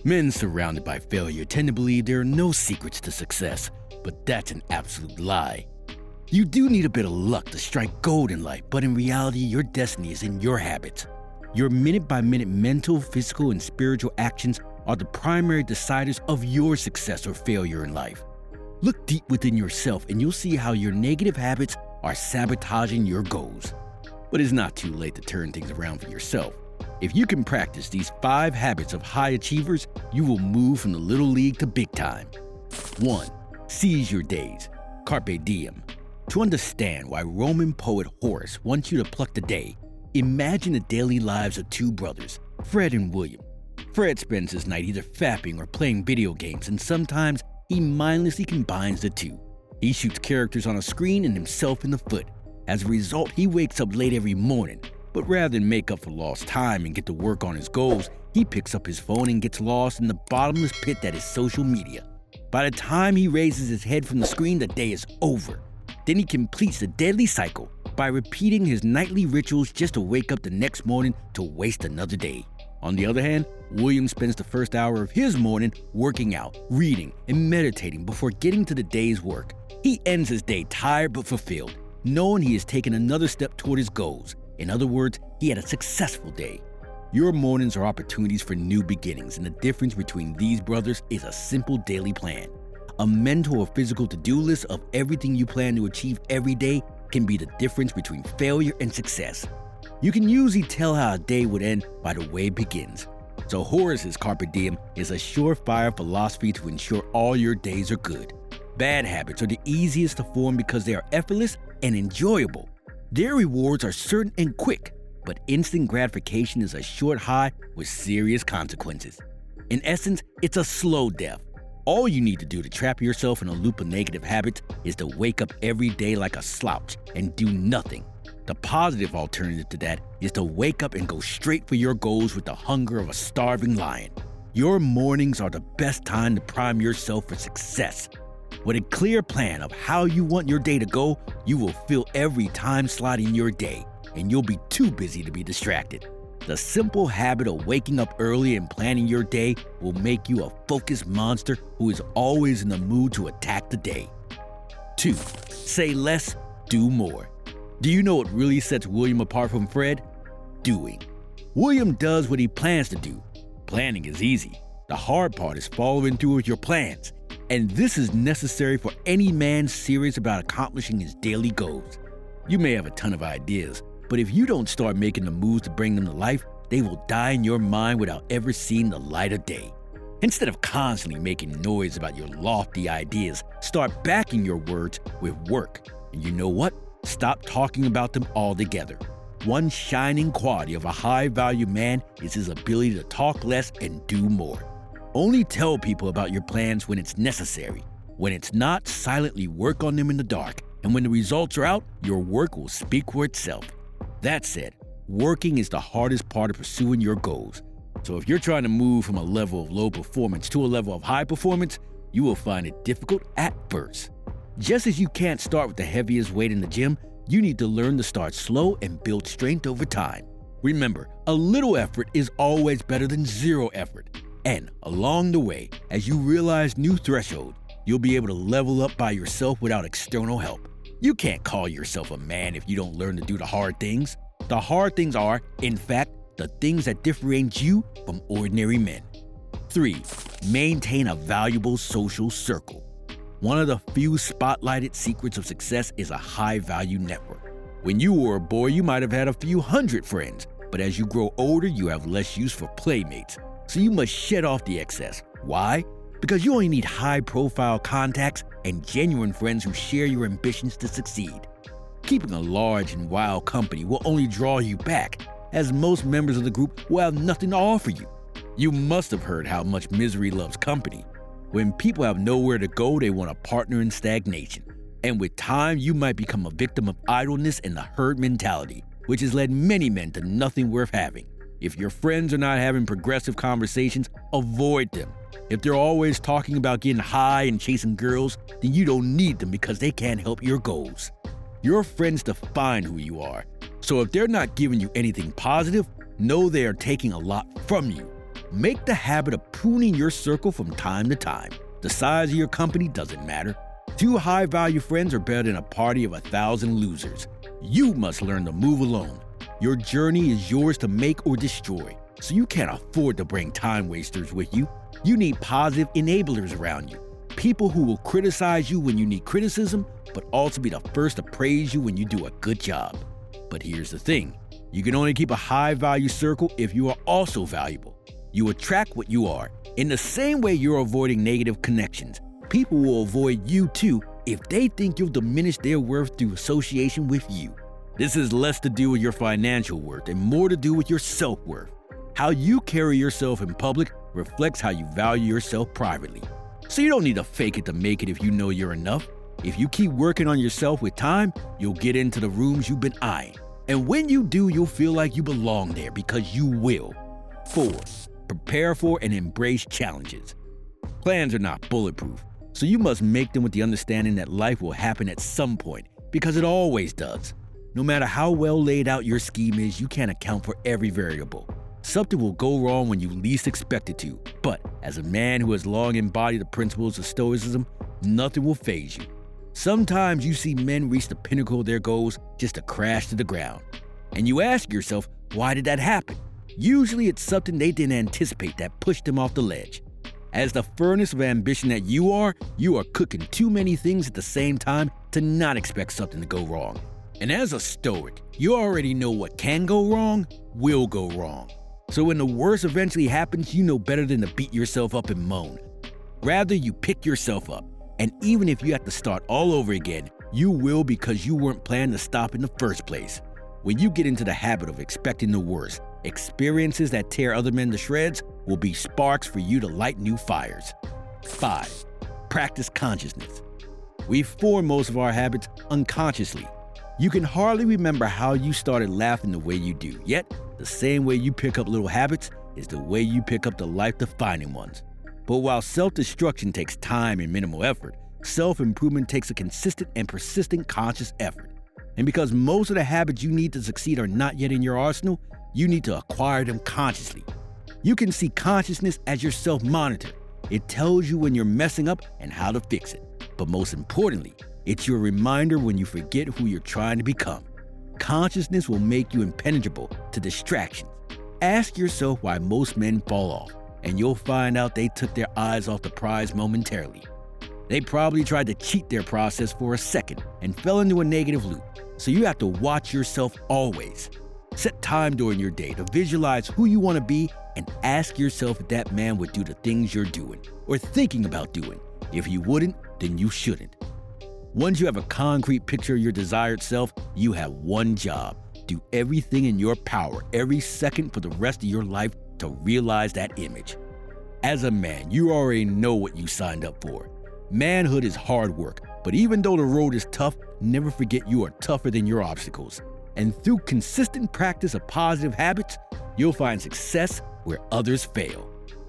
Men surrounded by failure tend to believe there are no secrets to success, but that's an absolute lie. You do need a bit of luck to strike gold in life, but in reality, your destiny is in your habits. Your minute-by-minute mental, physical, and spiritual actions are the primary deciders of your success or failure in life. Look deep within yourself and you'll see how your negative habits are sabotaging your goals. But it's not too late to turn things around for yourself. If you can practice these 5 habits of high achievers, you will move from the little league to big time. 1. Seize your days. Carpe diem. To understand why Roman poet Horace wants you to pluck the day, imagine the daily lives of 2 brothers, Fred and William. Fred spends his night either fapping or playing video games, and sometimes he mindlessly combines the two. He shoots characters on a screen and himself in the foot. As a result, he wakes up late every morning, but rather than make up for lost time and get to work on his goals, he picks up his phone and gets lost in the bottomless pit that is social media. By the time he raises his head from the screen, the day is over. Then he completes the deadly cycle by repeating his nightly rituals just to wake up the next morning to waste another day. On the other hand, William spends the first hour of his morning working out, reading, and meditating before getting to the day's work. He ends his day tired but fulfilled, knowing he has taken another step toward his goals. In other words, he had a successful day. Your mornings are opportunities for new beginnings, and the difference between these brothers is a simple daily plan. A mental or physical to-do list of everything you plan to achieve every day can be the difference between failure and success. You can usually tell how a day would end by the way it begins. So Horace's Carpe Diem is a surefire philosophy to ensure all your days are good. Bad habits are the easiest to form because they are effortless and enjoyable. Their rewards are certain and quick, but instant gratification is a short high with serious consequences. In essence, it's a slow death. All you need to do to trap yourself in a loop of negative habits is to wake up every day like a slouch and do nothing. The positive alternative to that is to wake up and go straight for your goals with the hunger of a starving lion. Your mornings are the best time to prime yourself for success. With a clear plan of how you want your day to go, you will fill every time slot in your day, and you'll be too busy to be distracted. The simple habit of waking up early and planning your day will make you a focused monster who is always in the mood to attack the day. 2. Say less, do more. Do you know what really sets William apart from Fred? Doing. William does what he plans to do. Planning is easy. The hard part is following through with your plans. And this is necessary for any man serious about accomplishing his daily goals. You may have a ton of ideas, but if you don't start making the moves to bring them to life, they will die in your mind without ever seeing the light of day. Instead of constantly making noise about your lofty ideas, start backing your words with work. And you know what? Stop talking about them altogether. One shining quality of a high-value man is his ability to talk less and do more. Only tell people about your plans when it's necessary. When it's not, silently work on them in the dark. And when the results are out, your work will speak for itself. That said, working is the hardest part of pursuing your goals. So if you're trying to move from a level of low performance to a level of high performance, you will find it difficult at first. Just as you can't start with the heaviest weight in the gym, you need to learn to start slow and build strength over time. Remember, a little effort is always better than zero effort. And along the way, as you realize new thresholds, you'll be able to level up by yourself without external help. You can't call yourself a man if you don't learn to do the hard things. The hard things are, in fact, the things that differentiate you from ordinary men. 3. Maintain a valuable social circle. One of the few spotlighted secrets of success is a high-value network. When you were a boy, you might have had a few hundred friends, but as you grow older, you have less use for playmates. So you must shed off the excess. Why? Because you only need high-profile contacts and genuine friends who share your ambitions to succeed. Keeping a large and wild company will only draw you back, as most members of the group will have nothing to offer you. You must have heard how much misery loves company. When people have nowhere to go, they want a partner in stagnation. And with time, you might become a victim of idleness and the herd mentality, which has led many men to nothing worth having. If your friends are not having progressive conversations, avoid them. If they're always talking about getting high and chasing girls, then you don't need them because they can't help your goals. Your friends define who you are. So if they're not giving you anything positive, know they are taking a lot from you. Make the habit of pruning your circle from time to time. The size of your company doesn't matter. 2 high-value friends are better than a party of 1,000 losers. You must learn to move alone. Your journey is yours to make or destroy, so you can't afford to bring time wasters with you. You need positive enablers around you. People who will criticize you when you need criticism, but also be the first to praise you when you do a good job. But here's the thing. You can only keep a high-value circle if you are also valuable. You attract what you are. In the same way you're avoiding negative connections, people will avoid you too if they think you'll diminish their worth through association with you. This has less to do with your financial worth and more to do with your self-worth. How you carry yourself in public reflects how you value yourself privately. So you don't need to fake it to make it if you know you're enough. If you keep working on yourself with time, you'll get into the rooms you've been eyeing. And when you do, you'll feel like you belong there because you will. 4. Prepare for and embrace challenges. Plans are not bulletproof, so you must make them with the understanding that life will happen at some point, because it always does. No matter how well laid out your scheme is, you can't account for every variable. Something will go wrong when you least expect it to, but as a man who has long embodied the principles of Stoicism, nothing will faze you. Sometimes you see men reach the pinnacle of their goals just to crash to the ground. And you ask yourself, why did that happen? Usually it's something they didn't anticipate that pushed them off the ledge. As the furnace of ambition that you are cooking too many things at the same time to not expect something to go wrong. And as a Stoic, you already know what can go wrong will go wrong. So when the worst eventually happens, you know better than to beat yourself up and moan. Rather, you pick yourself up. And even if you have to start all over again, you will, because you weren't planning to stop in the first place. When you get into the habit of expecting the worst, experiences that tear other men to shreds will be sparks for you to light new fires. 5. Practice consciousness. We form most of our habits unconsciously. You can hardly remember how you started laughing the way you do, yet the same way you pick up little habits is the way you pick up the life-defining ones. But while self-destruction takes time and minimal effort, self-improvement takes a consistent and persistent conscious effort. And because most of the habits you need to succeed are not yet in your arsenal, you need to acquire them consciously. You can see consciousness as your self-monitor. It tells you when you're messing up and how to fix it. But most importantly, it's your reminder when you forget who you're trying to become. Consciousness will make you impenetrable to distractions. Ask yourself why most men fall off, and you'll find out they took their eyes off the prize momentarily. They probably tried to cheat their process for a second and fell into a negative loop. So you have to watch yourself always. Set time during your day to visualize who you want to be and ask yourself if that man would do the things you're doing or thinking about doing. If he wouldn't, then you shouldn't. Once you have a concrete picture of your desired self, you have one job. Do everything in your power every second for the rest of your life to realize that image. As a man, you already know what you signed up for. Manhood is hard work, but even though the road is tough, never forget you are tougher than your obstacles. And through consistent practice of positive habits, you'll find success where others fail.